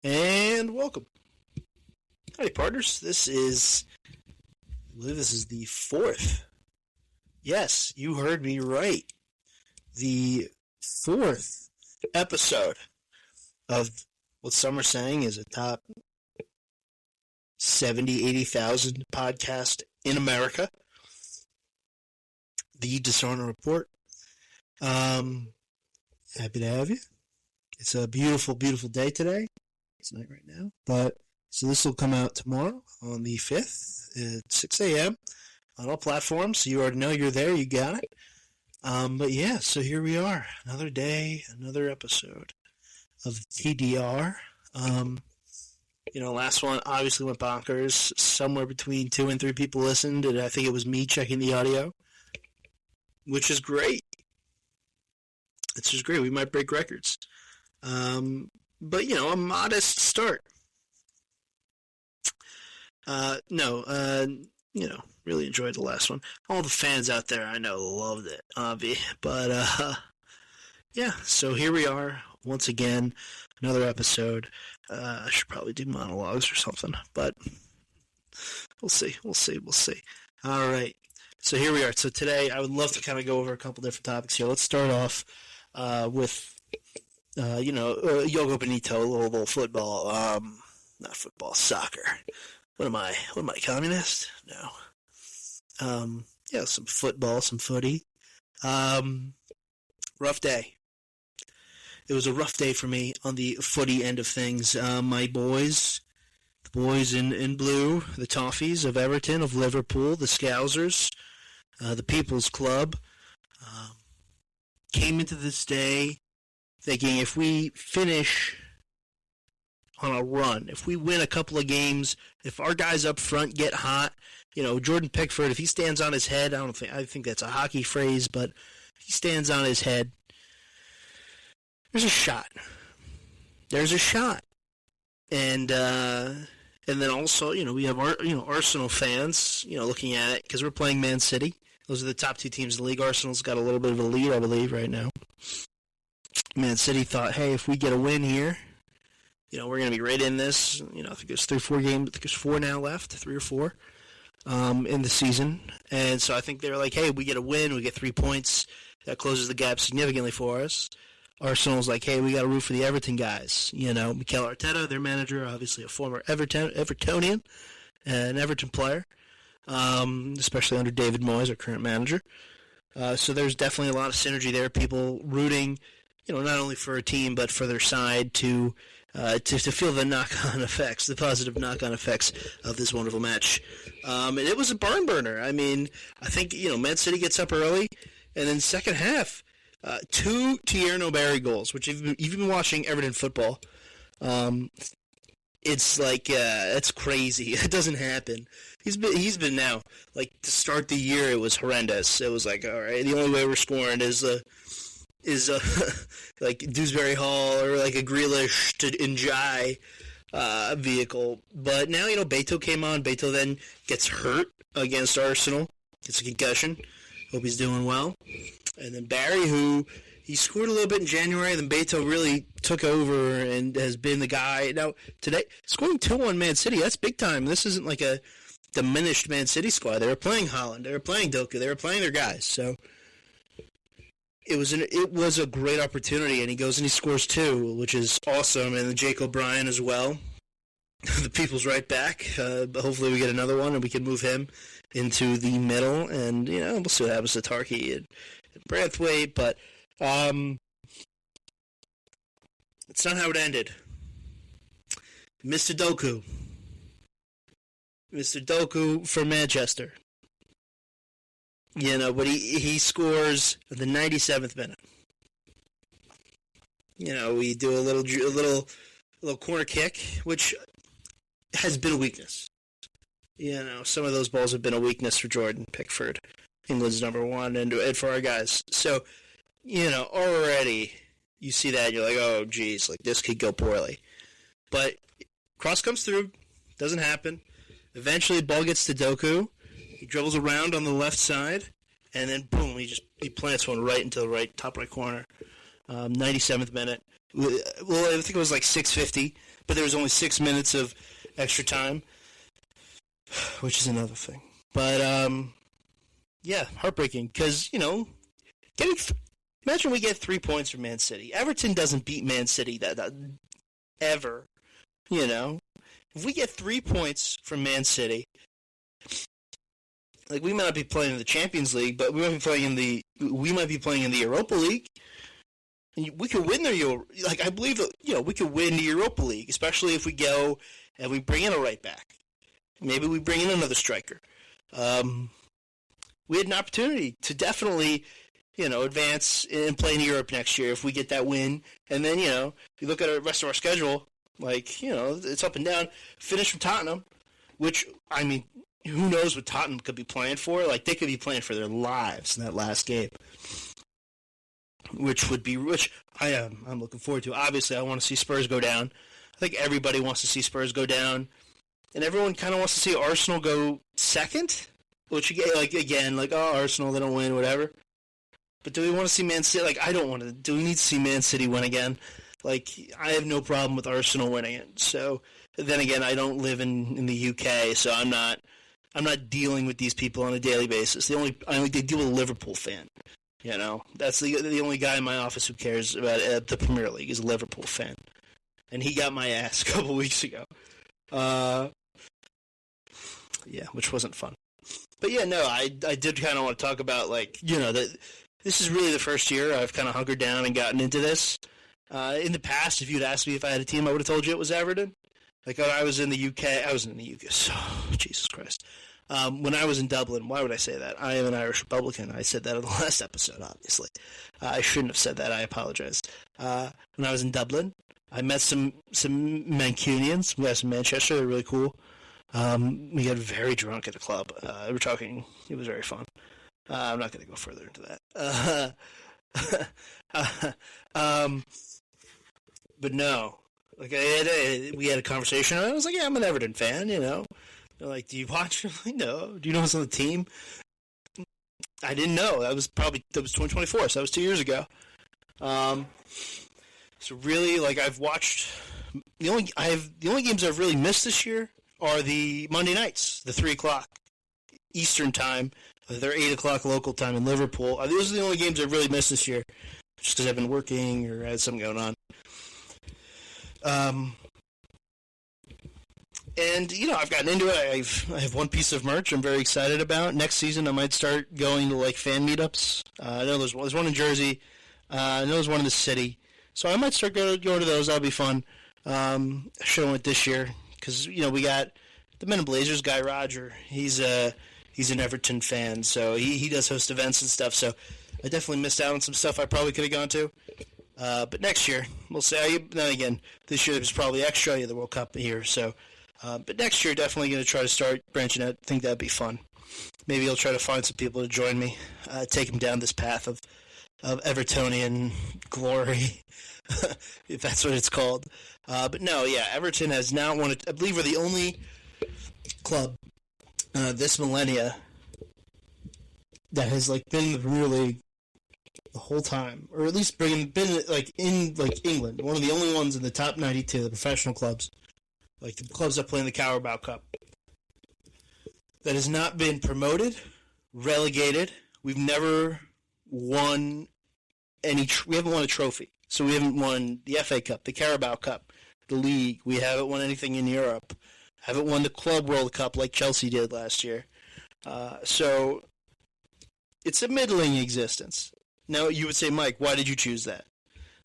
And welcome. Howdy, partners. I believe this is the fourth. Yes, you heard me right. The fourth episode of what some are saying is a top 70, 80,000 podcast in America. The Dishonor Report. Happy to have you. It's a beautiful, beautiful day today. It's night right now. So this will come out tomorrow on the 5th at 6 a.m. on all platforms. So you already know you're there. You got it. But yeah, so here we are. Another day, another episode of TDR. Last one obviously went bonkers. Somewhere between 2 and 3 people listened, and I think it was me checking the audio, which is great. It's just great. We might break records. But, a modest start. Really enjoyed the last one. All the fans out there, I know, loved it, Avi. But, so here we are, once again, another episode. I should probably do monologues or something, but we'll see. All right, so here we are. So today, I would love to kind of go over a couple different topics here. Let's start off with... Yogo Benito, a little football, not football, soccer. What am I, communist? No. Some football, some footy. Rough day. It was a rough day for me on the footy end of things. My boys, the boys in blue, the Toffees of Everton, of Liverpool, the Scousers, the People's Club, came into this day thinking if we finish on a run, if we win a couple of games, if our guys up front get hot, Jordan Pickford, if he stands on his head, I think that's a hockey phrase, but if he stands on his head, there's a shot. And then also, we have our, Arsenal fans, looking at it, because we're playing Man City. Those are the top 2 teams in the league. Arsenal's got a little bit of a lead, I believe, right now. Man City thought, hey, if we get a win here, we're going to be right in this. I think there's 3-4 games. I think there's 4 now left, 3 or 4 in the season. And so I think they're like, hey, we get a win, we get 3 points. That closes the gap significantly for us. Arsenal's like, hey, we got to root for the Everton guys. Mikel Arteta, their manager, obviously a former Evertonian, an Everton player, especially under David Moyes, our current manager. So there's definitely a lot of synergy there. People rooting, not only for a team but for their side to feel the knock-on effects, the positive knock-on effects of this wonderful match. And it was a barn burner. I mean, I think Man City gets up early, and then second half, 2 Tierno Barry goals. Which if you've been watching Everton football, it's like it's crazy. It doesn't happen. He's been now, like, to start the year, it was horrendous. It was like, all right, the only way we're scoring is like Dewsbury Hall or like a Grealish to Njai vehicle. But now, Beto came on. Beto then gets hurt against Arsenal. Gets a concussion. Hope he's doing well. And then Barry, who he scored a little bit in January, then Beto really took over and has been the guy. Now, today, scoring 2-1 Man City, that's big time. This isn't like a diminished Man City squad. They were playing Holland. They were playing Doku. They were playing their guys. So it was a great opportunity, and he goes and he scores 2, which is awesome. And then Jake O'Brien as well, the people's right back. Hopefully we get another one, and we can move him into the middle. And we'll see what happens to Tarky and Braithwaite, but it's not how it ended. Mr. Doku for Manchester. But he scores at the 97th minute. We do a little corner kick, which has been a weakness. Some of those balls have been a weakness for Jordan Pickford, England's number 1, and for our guys. So, already you see that, and you're like, oh, geez, like this could go poorly. But cross comes through, doesn't happen. Eventually, the ball gets to Doku. He dribbles around on the left side, and then boom, he plants one right into the top right corner. 97th minute. Well, I think it was like 6:50, but there was only 6 minutes of extra time, which is another thing. But yeah, heartbreaking because getting. Imagine we get 3 points from Man City. Everton doesn't beat Man City that ever. If we get 3 points from Man City, like we might not be playing in the Champions League, but we might be playing in the Europa League. And we could win the I believe that we could win the Europa League, especially if we go and we bring in a right back. Maybe we bring in another striker. We had an opportunity to definitely advance and play in Europe next year if we get that win. And then you look at the rest of our schedule, it's up and down. Finish from Tottenham, which who knows what Tottenham could be playing for? Like they could be playing for their lives in that last game. Which I'm looking forward to. Obviously, I want to see Spurs go down. I think everybody wants to see Spurs go down, and everyone kind of wants to see Arsenal go second. Which again, Arsenal, they don't win, whatever. But do we want to see Man City? I don't want to. Do we need to see Man City win again? I have no problem with Arsenal winning it. So then again, I don't live in the UK, so I'm not dealing with these people on a daily basis. They deal with a Liverpool fan. That's the only guy in my office who cares about the Premier League is a Liverpool fan, and he got my ass a couple weeks ago. Yeah, which wasn't fun. But yeah, no, I did kind of want to talk about that. This is really the first year I've kind of hunkered down and gotten into this. In the past, if you'd asked me if I had a team, I would have told you it was Everton. When I was in the UK, so Jesus Christ. When I was in Dublin, why would I say that? I am an Irish Republican. I said that in the last episode, obviously. I shouldn't have said that. I apologize. When I was in Dublin, I met some Mancunians. We had some Manchester. They're really cool. We got very drunk at a club. We're talking. It was very fun. I'm not going to go further into that. But no. We had a conversation. And I was like, yeah, I'm an Everton fan, They're like, do you watch? I'm like, no. Do you know who's on the team? I didn't know. That was 2024, so that was 2 years ago. So really, I've watched the only games I've really missed this year are the Monday nights, the 3:00 Eastern time. They're 8:00 local time in Liverpool. Those are the only games I've really missed this year, just because I've been working or had something going on. And, I've gotten into it. I have one piece of merch I'm very excited about. Next season, I might start going to, fan meetups. I know there's one in Jersey. I know there's one in the city. So I might start going to those. That'll be fun. I should have went this year because, we got the Men in Blazers guy, Roger. He's an Everton fan, so he does host events and stuff. So I definitely missed out on some stuff I probably could have gone to. But next year, we'll see. Then again, this year there's probably extra. The World Cup here, so... but next year, definitely going to try to start branching out. I think that'd be fun. Maybe I'll try to find some people to join me, take them down this path of Evertonian glory, if that's what it's called. But no, yeah, Everton has now won it. I believe we're the only club this millennia that has been in the Premier League the whole time, or at least been in England. One of the only ones in the top 92, the professional clubs. The clubs that play in the Carabao Cup. That has not been promoted, relegated. We've never won we haven't won a trophy. So we haven't won the FA Cup, the Carabao Cup, the league. We haven't won anything in Europe. Haven't won the Club World Cup like Chelsea did last year. So it's a middling existence. Now you would say, Mike, why did you choose that?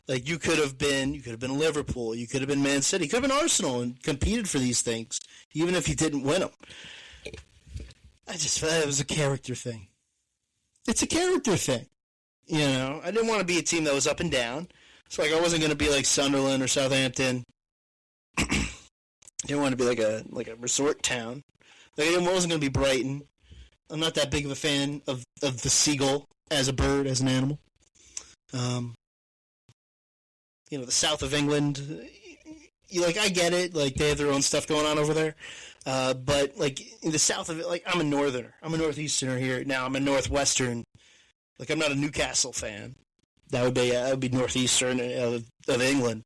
You could have been Liverpool, you could have been Man City, you could have been Arsenal and competed for these things, even if you didn't win them. I just felt it was a character thing. It's a character thing. I didn't want to be a team that was up and down. It's I wasn't going to be like Sunderland or Southampton. I didn't want to be like a resort town. I wasn't going to be Brighton. I'm not that big of a fan of the seagull as a bird, as an animal. The south of England, I get it. They have their own stuff going on over there. But, in the south of it, I'm a northerner. I'm a northeasterner here. Now I'm a northwestern. I'm not a Newcastle fan. That would be northeastern of England.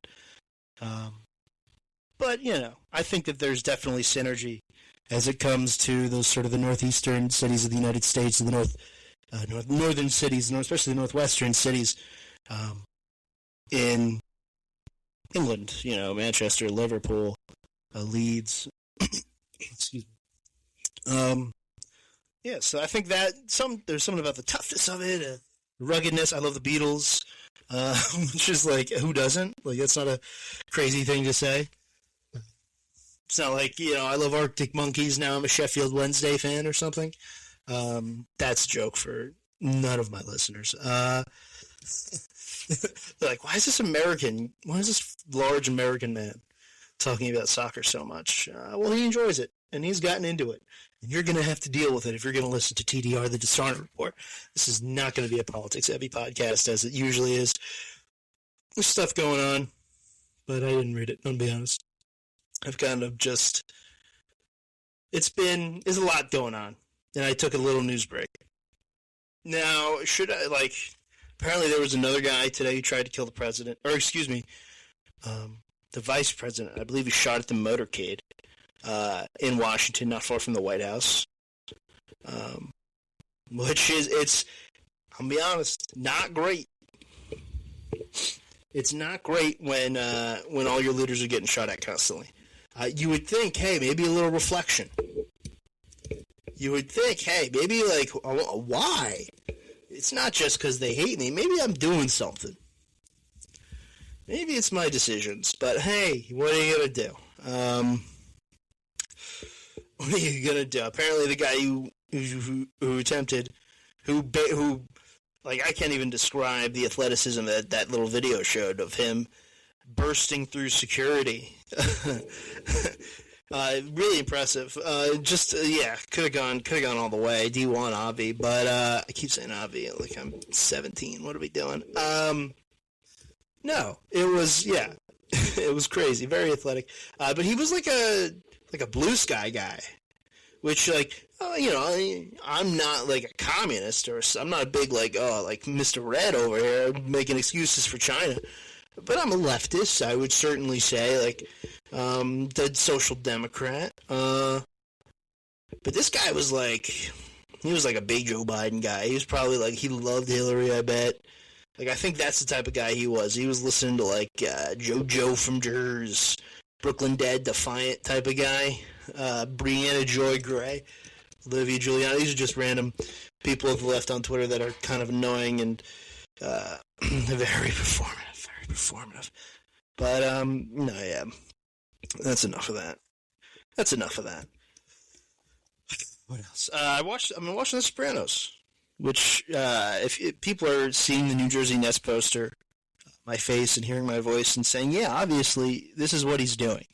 But I think that there's definitely synergy as it comes to those sort of the northeastern cities of the United States, and the northern cities, especially the northwestern cities in England. Manchester, Liverpool, Leeds. Excuse me. Yeah, so I think that there's something about the toughness of it, ruggedness. I love the Beatles, which is like, who doesn't? Like, that's not a crazy thing to say. It's not like, I love Arctic Monkeys, now I'm a Sheffield Wednesday fan or something. That's a joke for none of my listeners. They're like, why is this large American man talking about soccer so much? Well, he enjoys it, and he's gotten into it. And you're going to have to deal with it if you're going to listen to TDR, the Dishonor Report. This is not going to be a politics-heavy podcast, as it usually is. There's stuff going on, but I didn't read it, I'll be honest. I've kind of just... there's a lot going on, and I took a little news break. Now, apparently there was another guy today who tried to kill the president, or excuse me, the vice president. I believe he shot at the motorcade in Washington, not far from the White House. Which is, I'll be honest, not great. It's not great when all your leaders are getting shot at constantly. You would think, hey, maybe a little reflection. You would think, hey, maybe why? It's not just because they hate me. Maybe I'm doing something. Maybe it's my decisions. But hey, what are you gonna do? What are you gonna do? Apparently, the guy who attempted, I can't even describe the athleticism that little video showed of him bursting through security. Really impressive. Could have gone all the way. D1 Avi, but I keep saying Avi like I'm 17. What are we doing? No, it was it was crazy, very athletic. But he was like a blue sky guy, which I'm not like a communist, or I'm not a big like Mr. Red over here making excuses for China. But I'm a leftist, I would certainly say, the social democrat. But this guy was he was like a big Joe Biden guy. He was probably he loved Hillary, I bet. I think that's the type of guy he was. He was listening to JoJo from Jers, Brooklyn Dead, Defiant type of guy. Brianna Joy Gray, Olivia Giuliani. These are just random people of the left on Twitter that are kind of annoying and very performative. But no, yeah, that's enough of that. What else? I've been watching The Sopranos, which if people are seeing the New Jersey Nets poster, my face and hearing my voice and saying, yeah, obviously this is what he's doing.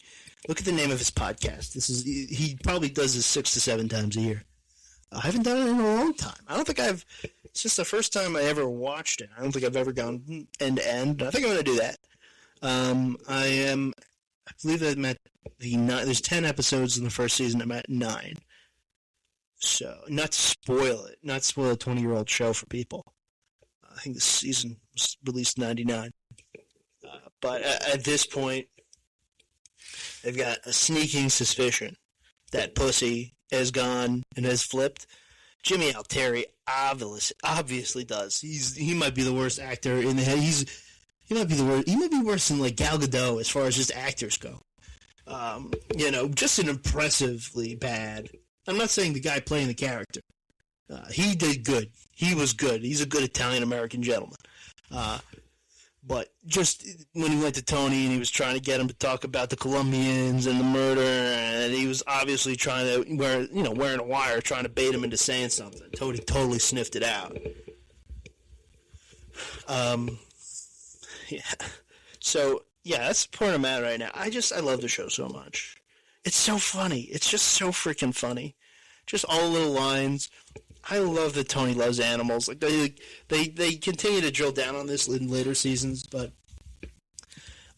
Look at the name of his podcast. He probably does this 6 to 7 times a year. I haven't done it in a long time. It's just the first time I ever watched it. I don't think I've ever gone end to end. I think I'm going to do that. I believe I'm at there's 10 episodes in the first season. I'm at 9. So, not to spoil a 20-year-old show for people. I think this season was released in 99. But at this point, I've got a sneaking suspicion that pussy has gone and has flipped. Jimmy Altieri obviously does. He might be the worst actor in the head. He might be the worst. He might be worse than Gal Gadot as far as just actors go. Just an impressively bad. I'm not saying the guy playing the character. He did good. He was good. He's a good Italian-American gentleman. But just when he went to Tony and he was trying to get him to talk about the Colombians and the murder, and he was obviously trying to wearing a wire, trying to bait him into saying something. Tony totally sniffed it out. Yeah. So, yeah, that's the point I'm at right now. I love the show so much. It's so funny. It's just so freaking funny. Just all the little lines. I love that Tony loves animals. They continue to drill down on this in later seasons, but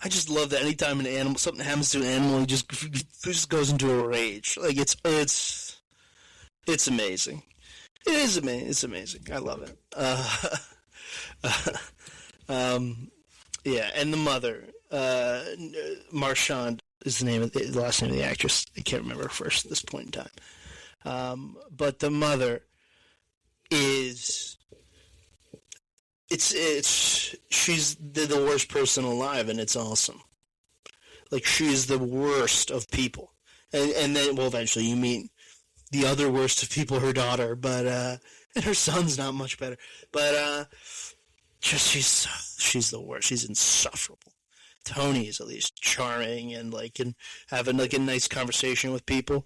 I just love that anytime something happens to an animal, he just goes into a rage. It's amazing. It is amazing. It's amazing. I love it. Um, yeah, and the mother, Marchand is the last name of the actress. I can't remember her first at this point in time. But the mother is she's the worst person alive, and it's awesome. Like, she's the worst of people, and then, well, eventually you meet the other worst of people, her daughter, but and her son's not much better, but just she's the worst. She's insufferable. Tony is at least charming and having like a nice conversation with people.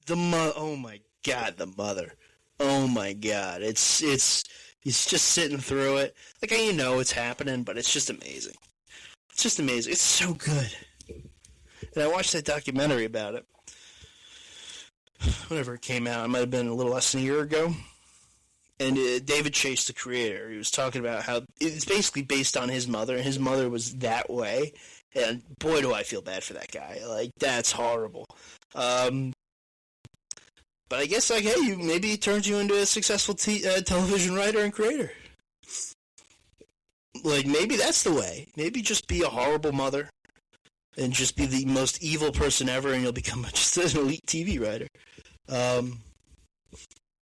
Oh my god, the mother. Oh my god, it's he's just sitting through it. Like, it's happening, but it's just amazing. It's just amazing. It's so good. And I watched that documentary about it. Whenever it came out, it might have been a little less than a year ago. And David Chase, the creator, he was talking about how it's basically based on his mother, and his mother was that way. And boy, do I feel bad for that guy. Like, that's horrible. But I guess, hey, maybe it turns you into a successful television writer and creator. Like, maybe that's the way. Maybe just be a horrible mother and just be the most evil person ever, and you'll become just an elite TV writer.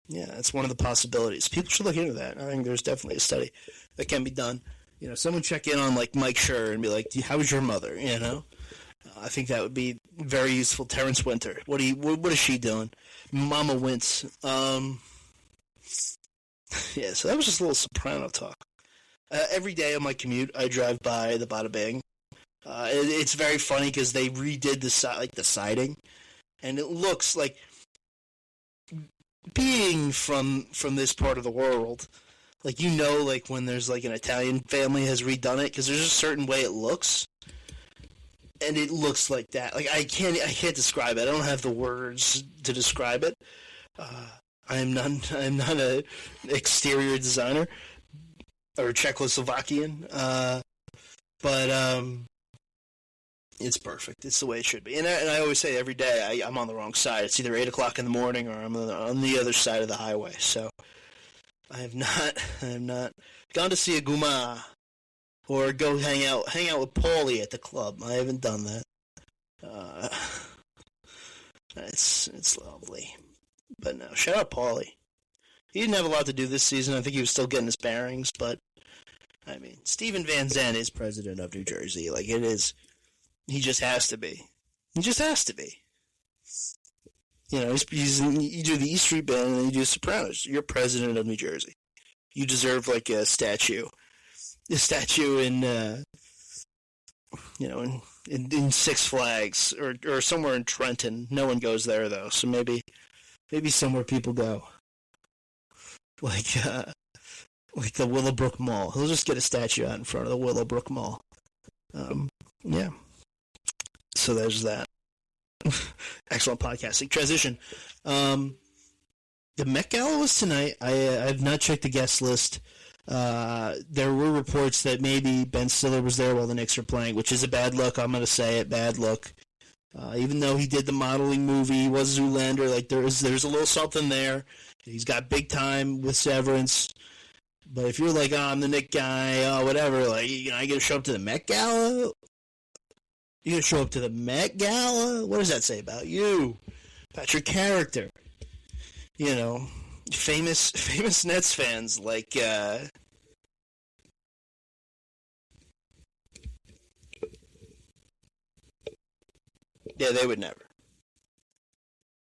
Yeah, that's one of the possibilities. People should look into that. I think there's definitely a study that can be done. Someone check in on, like, Mike Schur and be like, how was your mother, I think that would be very useful. Terrence Winter, what is she doing? Mama Wintz. Yeah, so that was just a little Soprano talk. Every day on my commute, I drive by the Bada Bing. It's very funny because they redid the siding, and it looks like, being from this part of the world, like, like when there's like an Italian family has redone it, because there's a certain way it looks, and it looks like that. Like, I can't describe it. I don't have the words to describe it. I'm not a exterior designer or Czechoslovakian, but it's perfect. It's the way it should be. And I always say every day I'm on the wrong side. It's either 8 o'clock in the morning or I'm on the other side of the highway. So I have not gone to see a Guma or go hang out with Paulie at the club. I haven't done that. It's lovely. But no, shout out Paulie. He didn't have a lot to do this season. I think he was still getting his bearings, but I mean, Steven Van Zandt is president of New Jersey. Like, it is. He just has to be. He just has to be. You do the E Street Band and then you do Sopranos. You're president of New Jersey. You deserve, like, a statue. A statue in, in Six Flags or somewhere in Trenton. No one goes there, though, so maybe somewhere people go. Like the Willowbrook Mall. He'll just get a statue out in front of the Willowbrook Mall. Yeah. So there's that. Excellent podcasting. Transition. The Met Gala was tonight. I've not checked the guest list. There were reports that maybe Ben Stiller was there while the Knicks were playing, which is a bad look. I'm going to say it. Bad look. Even though he did the modeling movie, he was Zoolander. Like, there's a little something there. He's got big time with Severance. But if you're like, I'm the Nick guy, whatever, like, I get to show up to the Met Gala? You gonna show up to the Met Gala? What does that say about you? About your character? Famous Nets fans, like, yeah, they would never.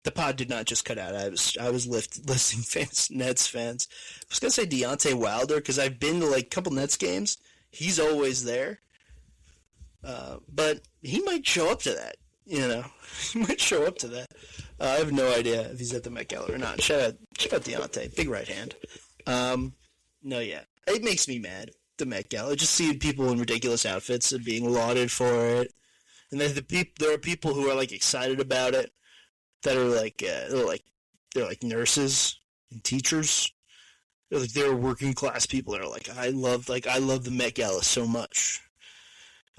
The pod did not just cut out. I was listing famous Nets fans. I was gonna say Deontay Wilder because I've been to like a couple Nets games. He's always there, but he might show up to that. He might show up to that. I have no idea if he's at the Met Gala or not. Shout out Deontay, big right hand. No, yeah, it makes me mad. The Met Gala, just seeing people in ridiculous outfits and being lauded for it, and then there are people who are like excited about it. That are like they're like nurses and teachers. They're working class people that are like, I love the Met Gala so much.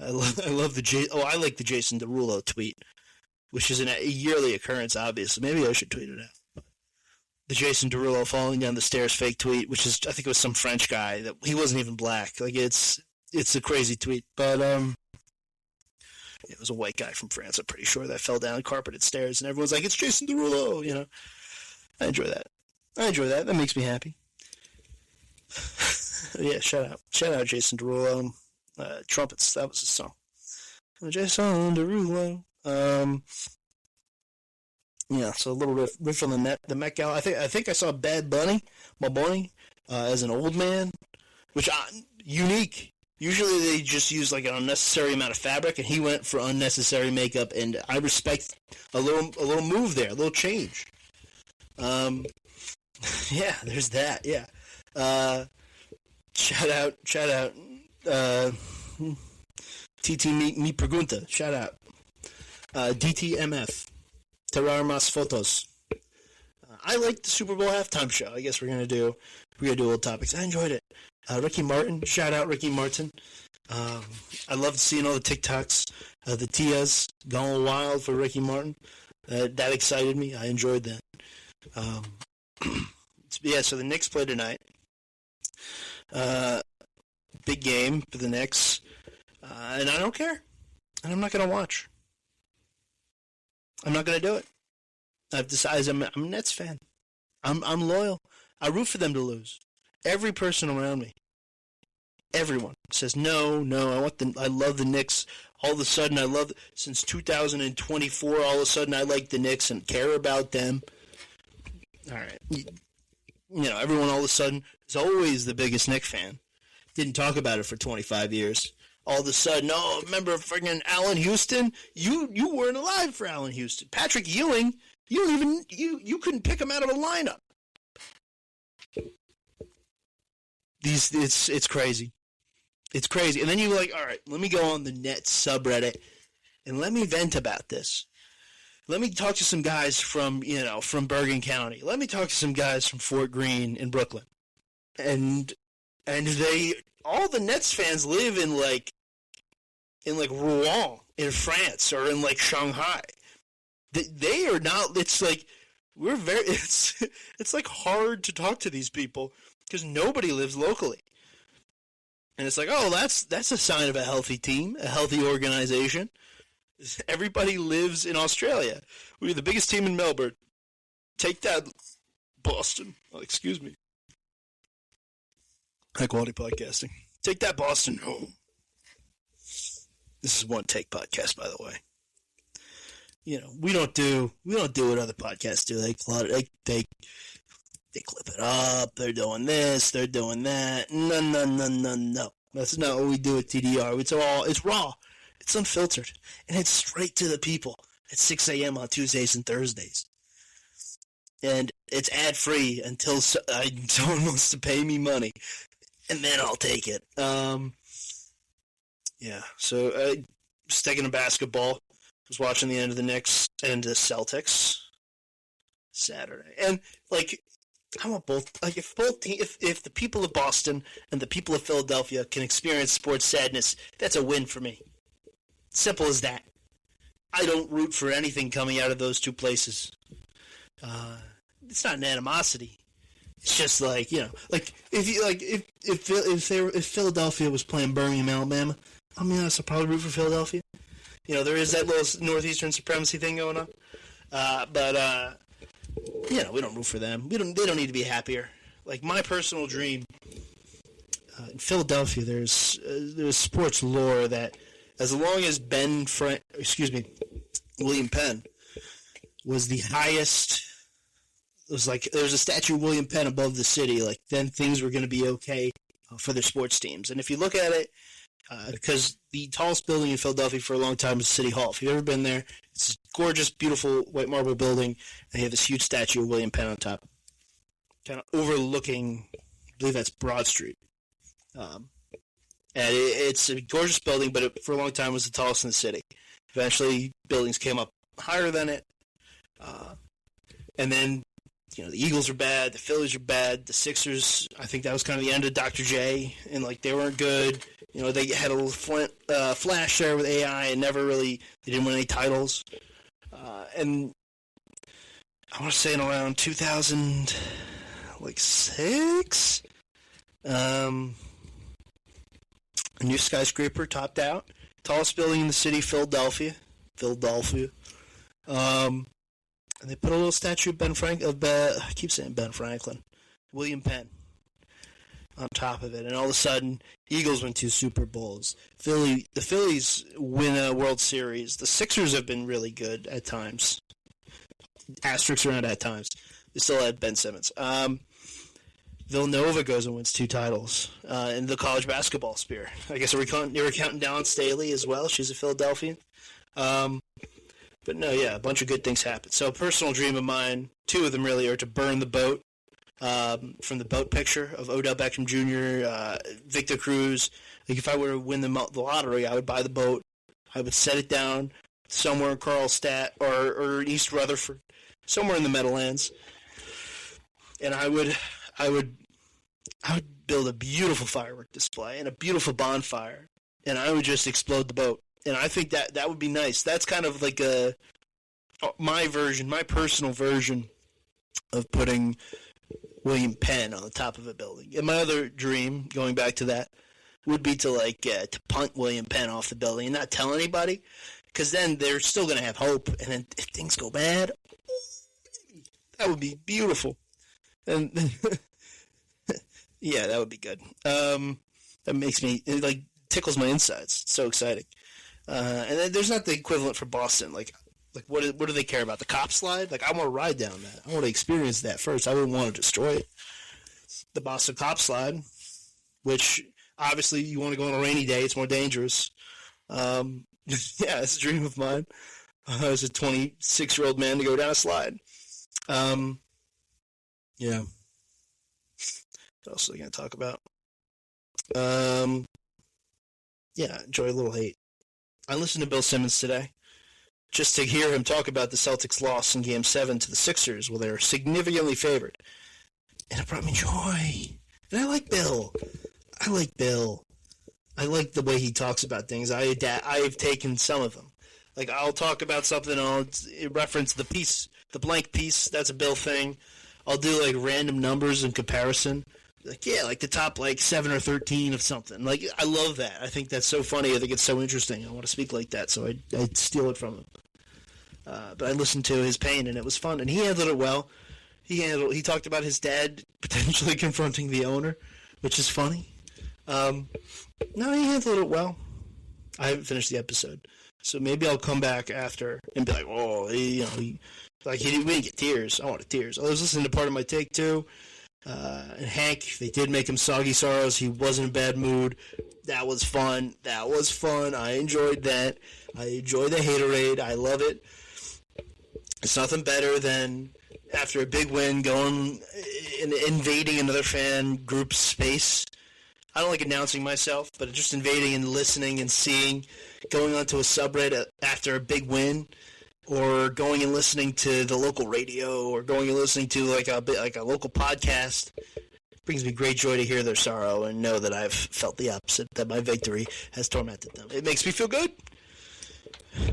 I like the Jason Derulo tweet, which is a yearly occurrence, obviously. Maybe I should tweet it out. the Jason Derulo falling down the stairs fake tweet, which is, I think it was some French guy that he wasn't even black. Like it's a crazy tweet, but it was a white guy from France. I'm pretty sure that fell down carpeted stairs, and everyone's like, "It's Jason Derulo," you know. I enjoy that. That makes me happy. Yeah, shout out, Jason Derulo. Trumpets. That was his song. Jason Derulo. Yeah, so a little riff on the Met Gala. I think I saw Bad Bunny, as an old man, which unique. Usually they just use like an unnecessary amount of fabric, and he went for unnecessary makeup, and I respect a little move there, a little change. Yeah, there's that. Yeah. Shout out. TT me pregunta. Shout out. DTMF. Terrar más fotos. I liked the Super Bowl halftime show. I guess we're gonna do a little topics. I enjoyed it. Ricky Martin. Shout out Ricky Martin. I loved seeing all the TikToks. The Tias going wild for Ricky Martin. That excited me. I enjoyed that. Yeah, so the Knicks play tonight. Big game for the Knicks. And I don't care. And I'm not going to watch. I'm not going to do it. I've decided I'm a Nets fan. I'm loyal. I root for them to lose. Every person around me. Everyone says, no, I love the Knicks. All of a sudden, since 2024, all of a sudden I like the Knicks and care about them. All right. Everyone all of a sudden is always the biggest Knicks fan. Didn't talk about it for 25 years. All of a sudden, remember freaking Allen Houston? You weren't alive for Allen Houston. Patrick Ewing, you couldn't pick him out of a lineup. It's crazy. It's crazy. And then you're like, all right, let me go on the Nets subreddit and let me vent about this. Let me talk to some guys from Bergen County. Let me talk to some guys from Fort Greene in Brooklyn. And all the Nets fans live in Rouen in France or in like Shanghai. They are not. It's like it's like hard to talk to these people because nobody lives locally. And it's like, that's a sign of a healthy team, a healthy organization. Everybody lives in Australia. We're the biggest team in Melbourne. Take that, Boston. Oh, excuse me. High quality podcasting. Take that, Boston. Oh. This is one take podcast, by the way. We don't do what other podcasts do. They clip it up. They're doing this. They're doing that. No. That's not what we do at TDR. It's raw. It's unfiltered. And it's straight to the people at 6 a.m. on Tuesdays and Thursdays. And it's ad-free until someone wants to pay me money. And then I'll take it. Yeah. So, sticking to basketball. I was watching the end of the Knicks and the Celtics Saturday. And, I want both. If the people of Boston and the people of Philadelphia can experience sports sadness, that's a win for me. Simple as that. I don't root for anything coming out of those two places. It's not an animosity. It's just if Philadelphia was playing Birmingham, Alabama, I'll be honest, I'll probably root for Philadelphia. There is that little northeastern supremacy thing going on. But we don't root for them. They don't need to be happier. My personal dream in Philadelphia, there's sports lore that as long as William Penn was the highest. It was there was a statue of William Penn above the city. Then things were going to be okay for their sports teams. And if you look at it, because the tallest building in Philadelphia for a long time was City Hall. If you've ever been there, it's a gorgeous, beautiful white marble building, and they have this huge statue of William Penn on top, kind of overlooking, I believe that's Broad Street. And it's a gorgeous building, but for a long time was the tallest in the city. Eventually, buildings came up higher than it, and then the Eagles are bad, the Phillies are bad, the Sixers. I think that was kind of the end of Dr. J, and they weren't good. They had a little flash there with AI, and they didn't win any titles. And I want to say in around 2006. A new skyscraper topped out. Tallest building in the city, Philadelphia. And they put a little statue of I keep saying Ben Franklin. William Penn on top of it. And all of a sudden, Eagles win 2 Super Bowls. The Phillies win a World Series. The Sixers have been really good at times. Asterisks around at times. They still had Ben Simmons. Villanova goes and wins 2 titles in the college basketball sphere. I guess they were counting down Staley as well. She's a Philadelphian. But no, yeah, a bunch of good things happen. So a personal dream of mine, 2 of them really, are to burn the boat. From the boat picture of Odell Beckham Jr., Victor Cruz. Like if I were to win the lottery, I would buy the boat. I would set it down somewhere in Carlstadt or East Rutherford, somewhere in the Meadowlands, and I would build a beautiful firework display and a beautiful bonfire, and I would just explode the boat. And I think that would be nice. That's kind of like my personal version of putting William Penn on the top of a building. And my other dream, going back to that, would be to to punt William Penn off the building and not tell anybody, because then they're still going to have hope. And then if things go bad, that would be beautiful. And yeah, that would be good. That makes me tickles my insides. It's so exciting. And then there's not the equivalent for Boston. Like what do they care about? The cop slide? I want to ride down that. I want to experience that first. I wouldn't want to destroy it. The Boston cop slide, which obviously you want to go on a rainy day. It's more dangerous. Yeah, it's a dream of mine. As a 26-year-old man to go down a slide. Yeah. What else are they going to talk about? Yeah, enjoy a little hate. I listened to Bill Simmons today just to hear him talk about the Celtics' loss in Game 7 to the Sixers, where they were significantly favored. And it brought me joy. And I like Bill. I like the way he talks about things. I've taken some of them. I'll talk about something, I'll reference the blank piece, that's a Bill thing. I'll do, random numbers in comparison. The top, 7 or 13 of something. I love that. I think that's so funny. I think it's so interesting. I want to speak like that, so I steal it from him. But I listened to his pain, and it was fun. And he handled it well. He talked about his dad potentially confronting the owner, which is funny. No, he handled it well. I haven't finished the episode, so maybe I'll come back after and be like, "Oh, he didn't get tears. I wanted tears." I was listening to part of my take too. And Hank, they did make him soggy sorrows. He was in a bad mood. That was fun. I enjoyed that. I enjoy the haterade. I love it. It's nothing better than after a big win going and invading another fan group's space. I don't like announcing myself, but just invading and listening and seeing, going onto a subreddit after a big win, or going and listening to the local radio, or going and listening to a local podcast. It brings me great joy to hear their sorrow and know that I've felt the opposite, that my victory has tormented them. It makes me feel good.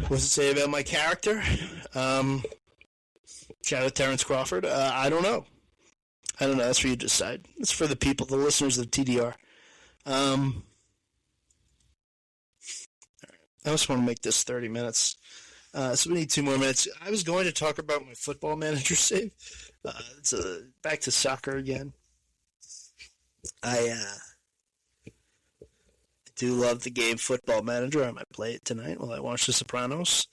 What does it say about my character? Shout out Terrence Crawford. I don't know. That's for you to decide. It's for the people, the listeners of TDR. I just want to make this 30 minutes. So we need 2 more minutes. I was going to talk about my Football Manager save. It's back to soccer again. I do love the game Football Manager. I might play it tonight while I watch The Sopranos.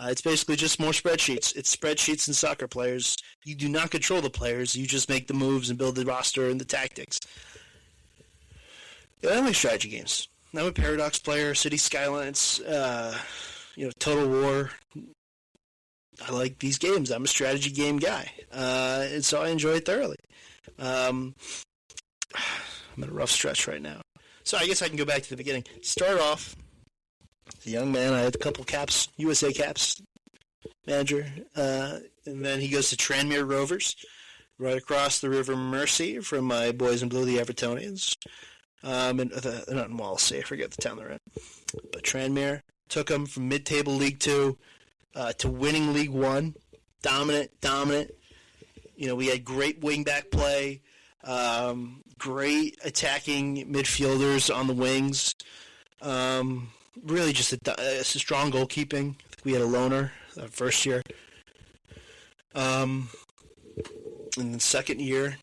It's basically just more spreadsheets. It's spreadsheets and soccer players. You do not control the players. You just make the moves and build the roster and the tactics. Yeah, I like strategy games. I'm a Paradox player, City Skylines, Total War. I like these games. I'm a strategy game guy. And so I enjoy it thoroughly. I'm in a rough stretch right now. So I guess I can go back to the beginning. Start off, as a young man, I had a couple caps, USA caps, manager. And then he goes to Tranmere Rovers, right across the River Mersey from my boys in blue, the Evertonians. They're not in Wallasey. I forget the town they're in. But Tranmere took them from mid-table League 2 to winning League 1. Dominant. We had great wingback play, great attacking midfielders on the wings. Really just a strong goalkeeping. I think we had a loaner that first year. In the second year,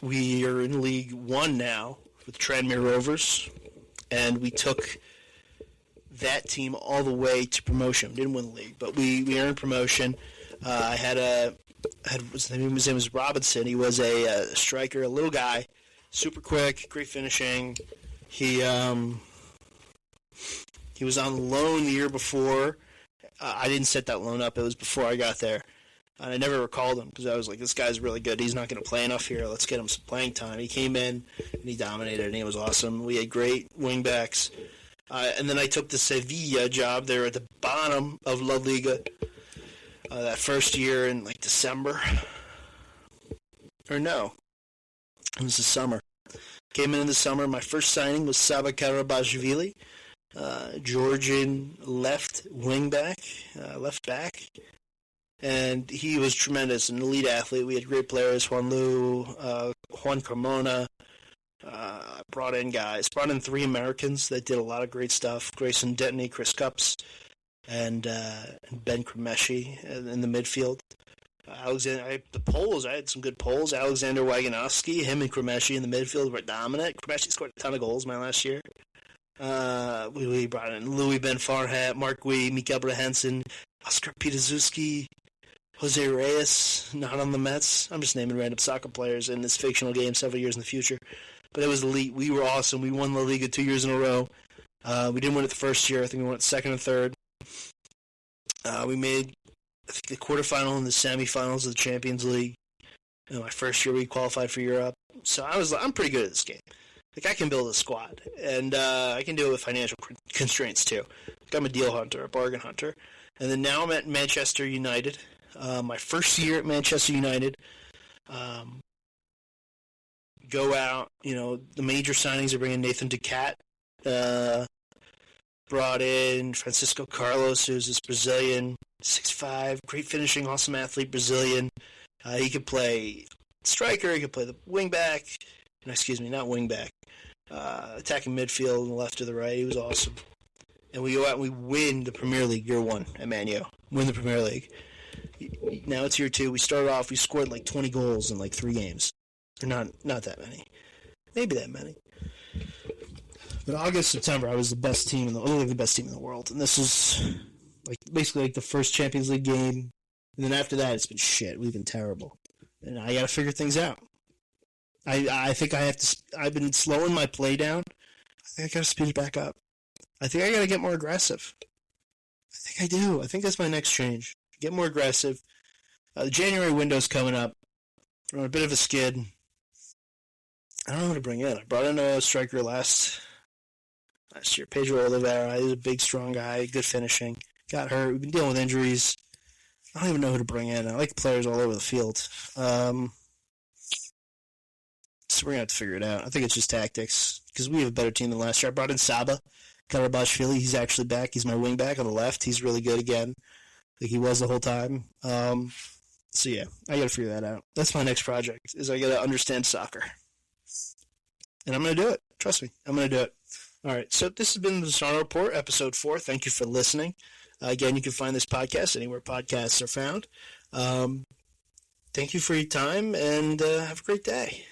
we are in League One now with Tranmere Rovers, and we took that team all the way to promotion. We didn't win the league, but we earned promotion. His name was Robinson. He was a striker, a little guy, super quick, great finishing. He was on loan the year before. I didn't set that loan up. It was before I got there. And I never recalled him because I was like, this guy's really good. He's not going to play enough here. Let's get him some playing time. He came in, and he dominated, and he was awesome. We had great wingbacks. And then I took the Sevilla job there at the bottom of La Liga that first year in, December. Or no. It was the summer. Came in the summer. My first signing was Saba Karabashvili, Georgian left back. And he was tremendous, an elite athlete. We had great players, Juan Carmona. Brought in 3 Americans that did a lot of great stuff. Grayson Detney, Chris Cups, and Ben Kremeshi in the midfield. The Poles, I had some good Poles. Alexander Waganowski, him and Kremeshi in the midfield were dominant. Kremeshi scored a ton of goals my last year. We brought in Louis Ben Farhat, Mark Gui, Mikael Brahensen, Oscar Pitazuski, Jose Reyes, not on the Mets. I'm just naming random soccer players in this fictional game several years in the future. But it was elite. We were awesome. We won La Liga 2 years in a row. We didn't win it the first year. I think we won it second and third. We made, the quarterfinal and the semifinals of the Champions League. My first year we qualified for Europe. So I'm pretty good at this game. I can build a squad. And I can do it with financial constraints too. I'm a deal hunter, a bargain hunter. And then now I'm at Manchester United. My first year at Manchester United. Go out, the major signings are bringing Nathan Ducat. Brought in Francisco Carlos, who's this Brazilian, 6'5", great finishing, awesome athlete, Brazilian. He could play striker, he could play the wingback. Not wingback. Attacking midfield on the left or the right. He was awesome. And we go out and we win the Premier League year one at Man U. Win the Premier League. Now it's year 2. We started off, we scored 20 goals in 3 games. Or not that many. Maybe that many. But August, September, I was the best team the best team in the world. And this is basically the first Champions League game. And then after that, it's been shit. We've been terrible. And I got to figure things out. I think I have to. I've been slowing my play down. I think I got to speed it back up. I think I got to get more aggressive. I think I do. I think that's my next change. Get more aggressive. The January window's coming up. We're on a bit of a skid. I don't know who to bring in. I brought in a striker last year, Pedro Oliveira. He's a big, strong guy, good finishing. Got hurt. We've been dealing with injuries. I don't even know who to bring in. I like players all over the field. So we're going to have to figure it out. I think it's just tactics because we have a better team than last year. I brought in Saba Karabashvili. He's actually back. He's my wing back on the left. He's really good again. Like he was the whole time. So yeah, I got to figure that out. That's my next project is I got to understand soccer. And I'm going to do it. Trust me. I'm going to do it. All right. So this has been the Sopranos Report, episode 4. Thank you for listening. Again, you can find this podcast anywhere podcasts are found. Thank you for your time, and have a great day.